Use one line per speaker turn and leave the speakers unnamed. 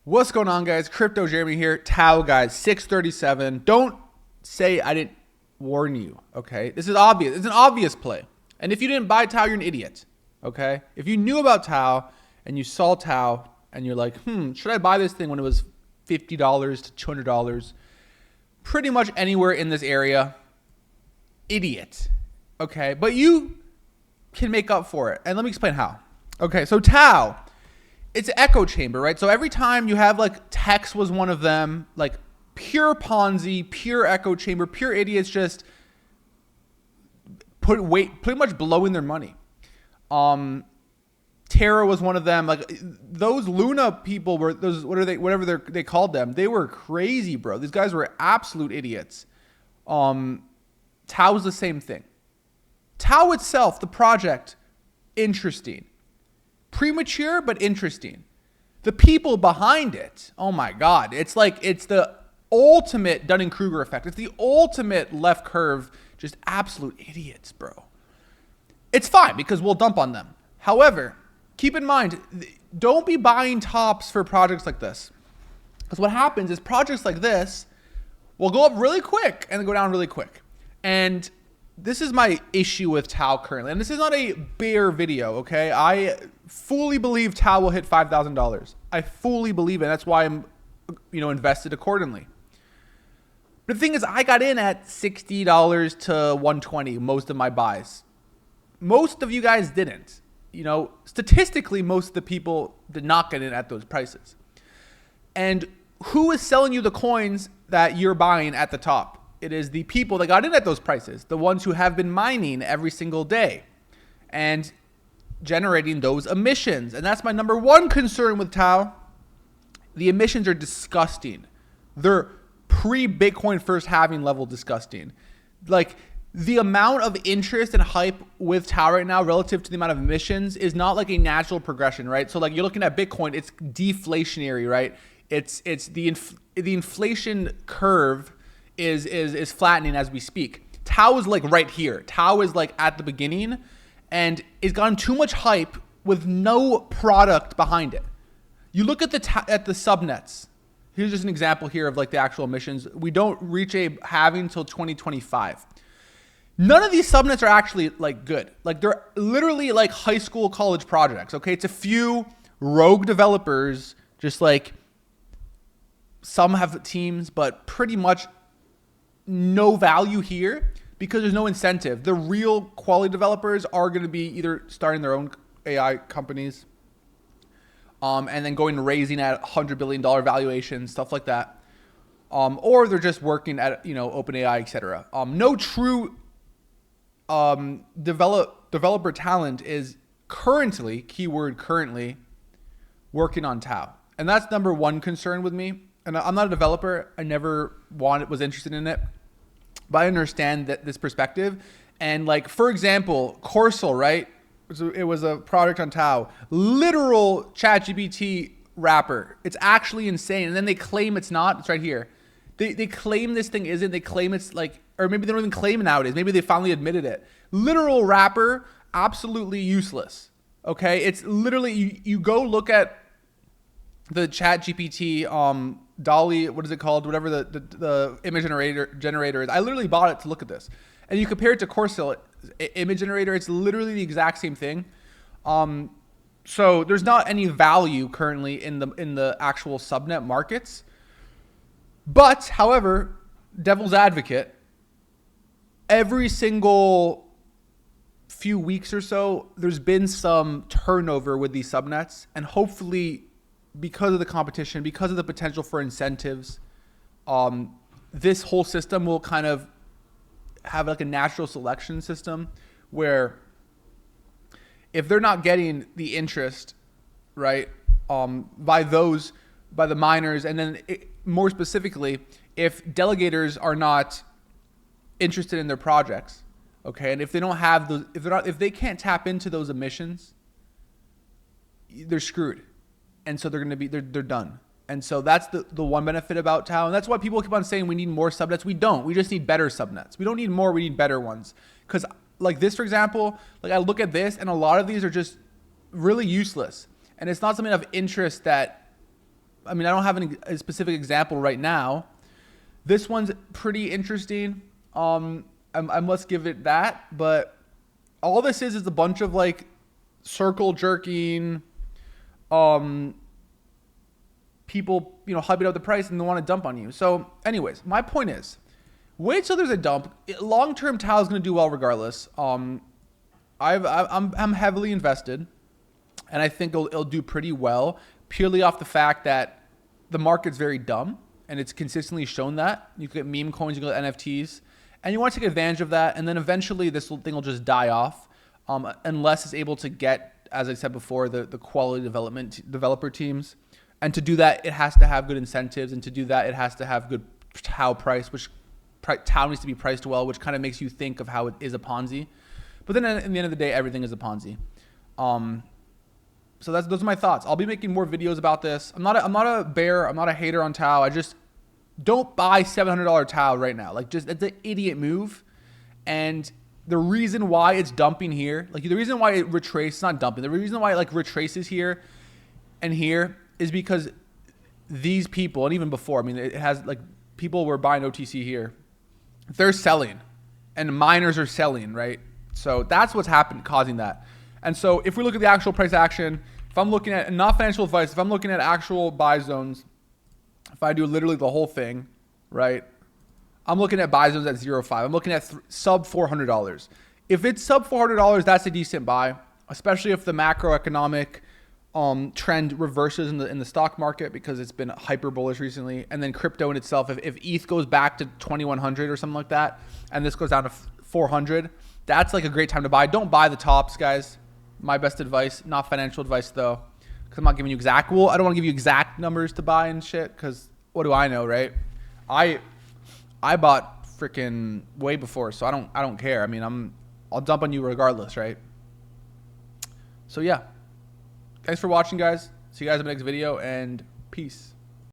What's going on, guys? Crypto Jeremy here. Tau, guys, 637. Don't say I didn't warn you, okay? This is obvious. It's an obvious play. And if you didn't buy Tau, you're an idiot, okay? If you knew about Tau and you saw Tau and you're like, should I buy this thing when it was $50 to $200? Pretty much anywhere in this area, idiot, okay? But you can make up for it. And let me explain how. Okay, so Tau, it's an echo chamber, right? So every time you have like Tex was one of them, like pure Ponzi, pure echo chamber, pure idiots, just pretty much blowing their money. Terra was one of them. Like those Luna people were those, whatever they called them. They were crazy, bro. These guys were absolute idiots. Tau was the same thing. Tau itself, the project, interesting. Premature, but interesting. The people behind it, oh my God. It's the ultimate Dunning-Kruger effect. It's the ultimate left curve, just absolute idiots, bro. It's fine because we'll dump on them. However, keep in mind, don't be buying tops for projects like this. Because what happens is projects like this will go up really quick and then go down really quick. And this is my issue with Tau currently. And this is not a bear video, okay? I fully believe Tau will hit $5,000. I fully believe it. That's why I'm, invested accordingly. But the thing is, I got in at $60 to $120 most of my buys. Most of you guys didn't. Statistically, most of the people did not get in at those prices. And who is selling you the coins that you're buying at the top? It is the people that got in at those prices, the ones who have been mining every single day and generating those emissions. And that's my number one concern with Tau. The emissions are disgusting. They're pre-Bitcoin first halving level disgusting. Like the amount of interest and hype with Tau right now relative to the amount of emissions is not like a natural progression, right? So like you're looking at Bitcoin, it's deflationary, right? It's the inflation curve is flattening as we speak. Tau is like right here. Tau is like at the beginning and it's gotten too much hype with no product behind it. You look at the subnets. Here's just an example here of like the actual emissions. We don't reach a halving until 2025. None of these subnets are actually like good. Like they're literally like high school, college projects. Okay. It's a few rogue developers, just like some have teams, but pretty much no value here because there's no incentive. The real quality developers are going to be either starting their own AI companies, and then going and raising at $100 billion valuations, stuff like that. Or they're just working at, OpenAI, etc. No true developer talent is currently, keyword currently, working on Tau. And that's number one concern with me. And I'm not a developer. I never was interested in it. But I understand that this perspective. And like, for example, Corsal, right? It was a product on Tau. Literal ChatGPT wrapper. It's actually insane. And then they claim it's not. It's right here. They claim this thing isn't. They claim it's like, or maybe they don't even claim it nowadays. Maybe they finally admitted it. Literal wrapper, absolutely useless. Okay? It's literally, you go look at the ChatGPT Dolly, what is it called? Whatever the image generator is. I literally bought it to look at this. And you compare it to Corsal image generator, it's literally the exact same thing. So there's not any value currently in the actual subnet markets. But, however, devil's advocate, every single few weeks or so, there's been some turnover with these subnets, and hopefully because of the competition, because of the potential for incentives, this whole system will kind of have like a natural selection system where if they're not getting the interest, right, by the miners, and then more specifically, if delegators are not interested in their projects, okay, and if they don't have those, if they can't tap into those emissions, they're screwed. And so they're done. And so that's the one benefit about Tau. And that's why people keep on saying we need more subnets. We don't. We just need better subnets. We don't need more. We need better ones. Because like this, for example, like I look at this and a lot of these are just really useless. And it's not something of interest that I mean, I don't have a specific example right now. This one's pretty interesting. I must give it that. But all this is a bunch of like circle jerking, people, hyping up the price and they want to dump on you. So anyways, my point is, wait till there's a dump. Long-term Tau is going to do well regardless. I'm heavily invested, and I think it'll do pretty well purely off the fact that the market's very dumb, and it's consistently shown that. You can get meme coins, you can get NFTs, and you want to take advantage of that, and then eventually this thing will just die off unless it's able to get, as I said before, the quality developer teams. And to do that, it has to have good incentives, and to do that, it has to have good Tau price, which Tau needs to be priced well, which kind of makes you think of how it is a Ponzi. But then in the end of the day, everything is a Ponzi. So those are my thoughts. I'll be making more videos about this. I'm not a bear. I'm not a hater on Tau. I just don't buy $700 Tau right now. Like, just, it's an idiot move. And the reason why it's dumping here, like the reason why it retraces, not dumping, the reason why it like retraces here and here is because these people, and even before, I mean, it has like people were buying OTC here. They're selling and miners are selling, right? So that's what's happened, causing that. And so if we look at the actual price action, if I'm looking at, not financial advice, if I'm looking at actual buy zones, if I do literally the whole thing, right? I'm looking at buy zones at 0.5. I'm looking at sub $400. If it's sub $400, that's a decent buy, especially if the macroeconomic trend reverses in the stock market, because it's been hyper bullish recently. And then crypto in itself, if ETH goes back to 2,100 or something like that, and this goes down to 400, that's like a great time to buy. Don't buy the tops, guys. My best advice, not financial advice though, because I'm not giving you exact. Well, I don't want to give you exact numbers to buy and shit, because what do I know, right? I bought freaking way before, so I don't care. I mean, I'll dump on you regardless, right? So yeah, thanks for watching, guys. See you guys in the next video, and peace.